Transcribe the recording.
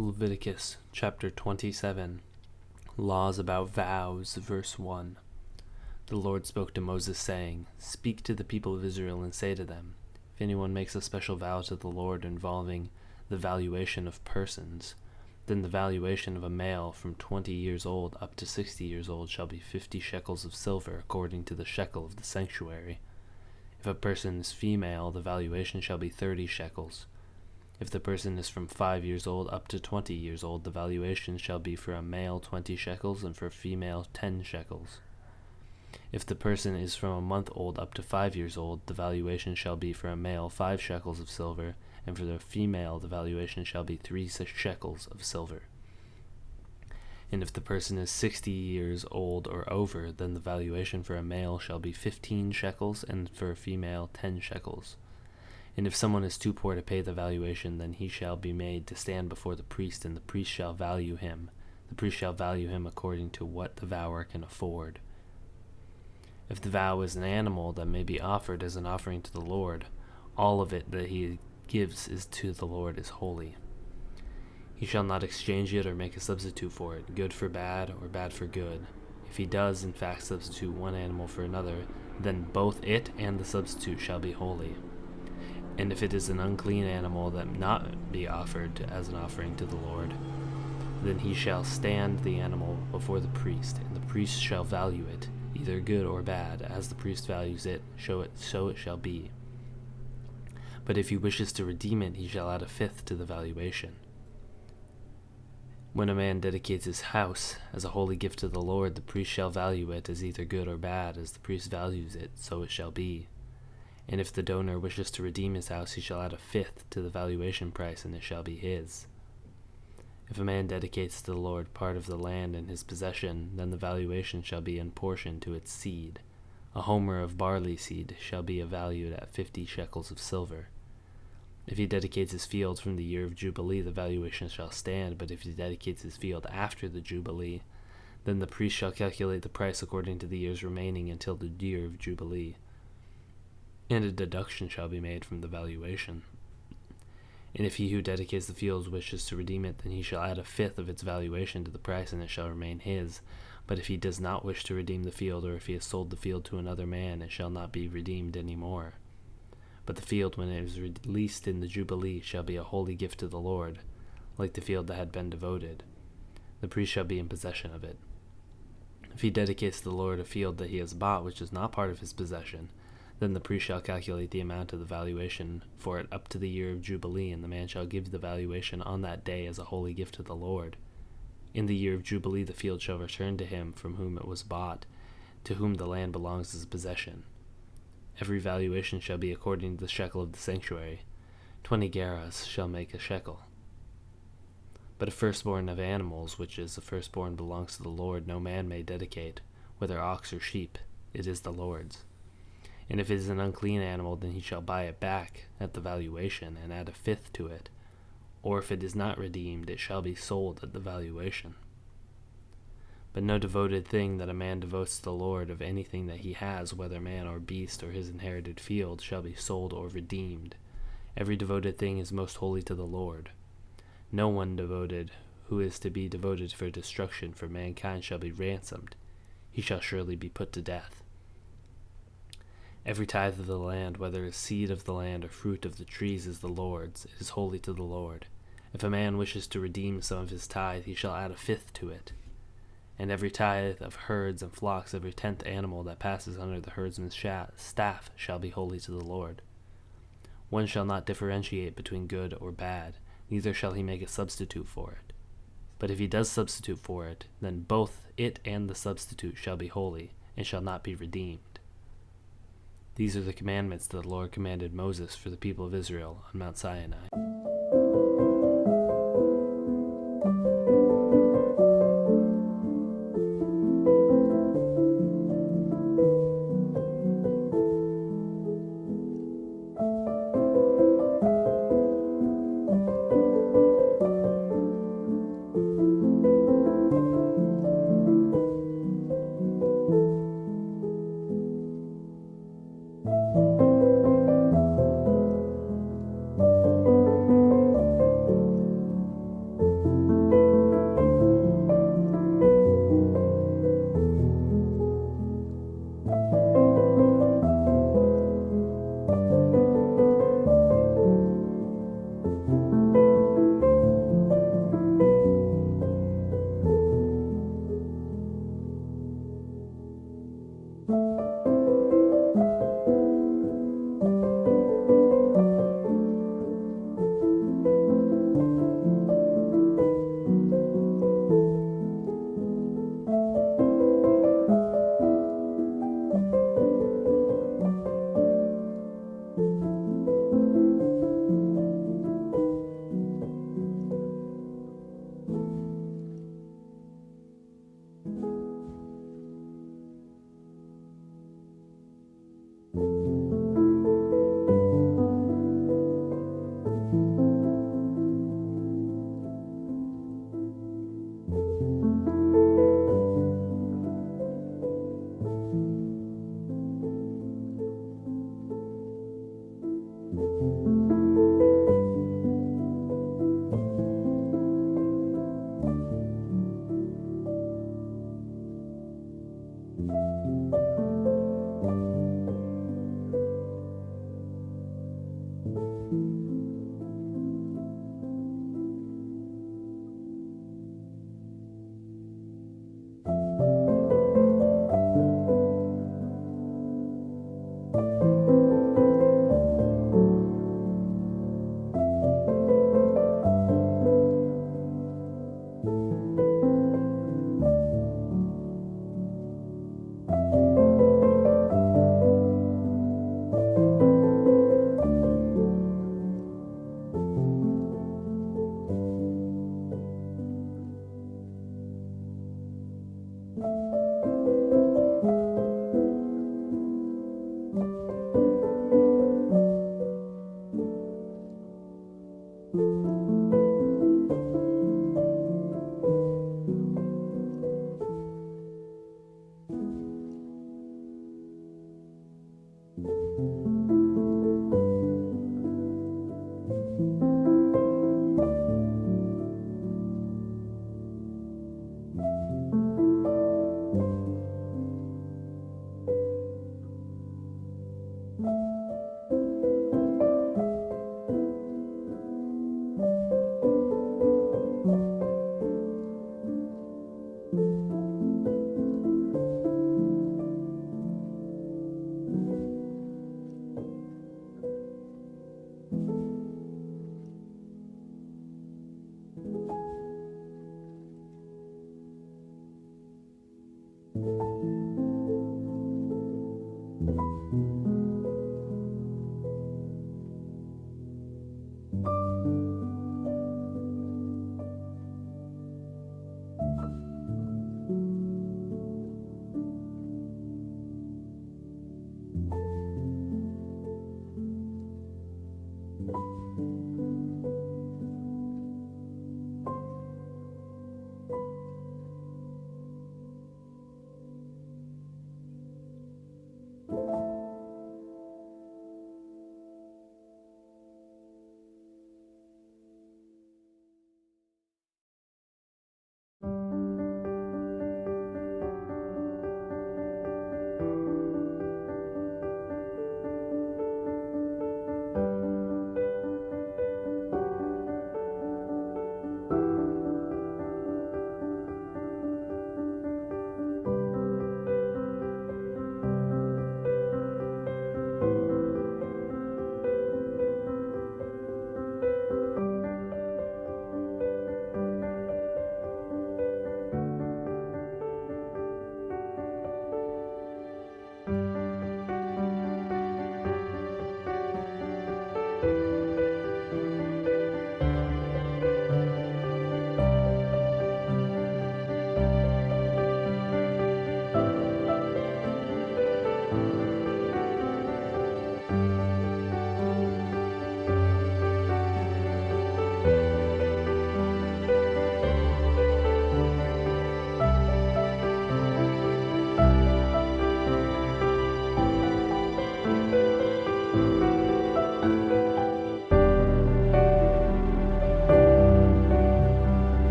Leviticus chapter 27. Laws about vows, verse 1. The Lord spoke to Moses, saying, Speak to the people of Israel and say to them, if anyone makes a special vow to the Lord involving the valuation of persons, then the valuation of a male from 20 years old up to 60 years old shall be 50 shekels of silver, according to the shekel of the sanctuary. If a person is female, the valuation shall be 30 shekels. If the person is from 5 years old up to 20 years old, the valuation shall be for a male 20 shekels and for a female 10 shekels. If the person is from a month old up to 5 years old, the valuation shall be for a male 5 shekels of silver, and for the female the valuation shall be 3 shekels of silver. And if the person is 60 years old or over, then the valuation for a male shall be 15 shekels, and for a female 10 shekels. And if someone is too poor to pay the valuation, then he shall be made to stand before the priest, and the priest shall value him. The priest shall value him according to what the vower can afford. If the vow is an animal that may be offered as an offering to the Lord, all of it that he gives is to the Lord is holy. He shall not exchange it or make a substitute for it, good for bad or bad for good. If he does in fact substitute one animal for another, then both it and the substitute shall be holy. And if it is an unclean animal that not be offered as an offering to the Lord, then he shall stand the animal before the priest, and the priest shall value it, either good or bad, as the priest values it, so it shall be. But if he wishes to redeem it, he shall add a fifth to the valuation. When a man dedicates his house as a holy gift to the Lord, the priest shall value it as either good or bad, as the priest values it, so it shall be. And if the donor wishes to redeem his house, he shall add a fifth to the valuation price, and it shall be his. If a man dedicates to the Lord part of the land in his possession, then the valuation shall be in portion to its seed. A homer of barley seed shall be valued at 50 shekels of silver. If he dedicates his field from the year of Jubilee, the valuation shall stand, but if he dedicates his field after the Jubilee, then the priest shall calculate the price according to the years remaining until the year of Jubilee. And a deduction shall be made from the valuation. And if he who dedicates the field wishes to redeem it, then he shall add a fifth of its valuation to the price, and it shall remain his. But if he does not wish to redeem the field, or if he has sold the field to another man, it shall not be redeemed any more. But the field, when it is released in the Jubilee, shall be a holy gift to the Lord, like the field that had been devoted. The priest shall be in possession of it. If he dedicates to the Lord a field that he has bought, which is not part of his possession, then the priest shall calculate the amount of the valuation for it up to the year of Jubilee, and the man shall give the valuation on that day as a holy gift to the Lord. In the year of Jubilee the field shall return to him from whom it was bought, to whom the land belongs as possession. Every valuation shall be according to the shekel of the sanctuary. 20 gerahs shall make a shekel. But a firstborn of animals, which is the firstborn, belongs to the Lord, no man may dedicate, whether ox or sheep, it is the Lord's. And if it is an unclean animal, then he shall buy it back at the valuation, and add a fifth to it. Or if it is not redeemed, it shall be sold at the valuation. But no devoted thing that a man devotes to the Lord of anything that he has, whether man or beast or his inherited field, shall be sold or redeemed. Every devoted thing is most holy to the Lord. No one devoted who is to be devoted for destruction for mankind shall be ransomed. He shall surely be put to death. Every tithe of the land, whether it is seed of the land or fruit of the trees, is the Lord's. It is holy to the Lord. If a man wishes to redeem some of his tithe, he shall add a fifth to it. And every tithe of herds and flocks, every 10th animal that passes under the herdsman's staff, shall be holy to the Lord. One shall not differentiate between good or bad, neither shall he make a substitute for it. But if he does substitute for it, then both it and the substitute shall be holy, and shall not be redeemed. These are the commandments that the Lord commanded Moses for the people of Israel on Mount Sinai. you.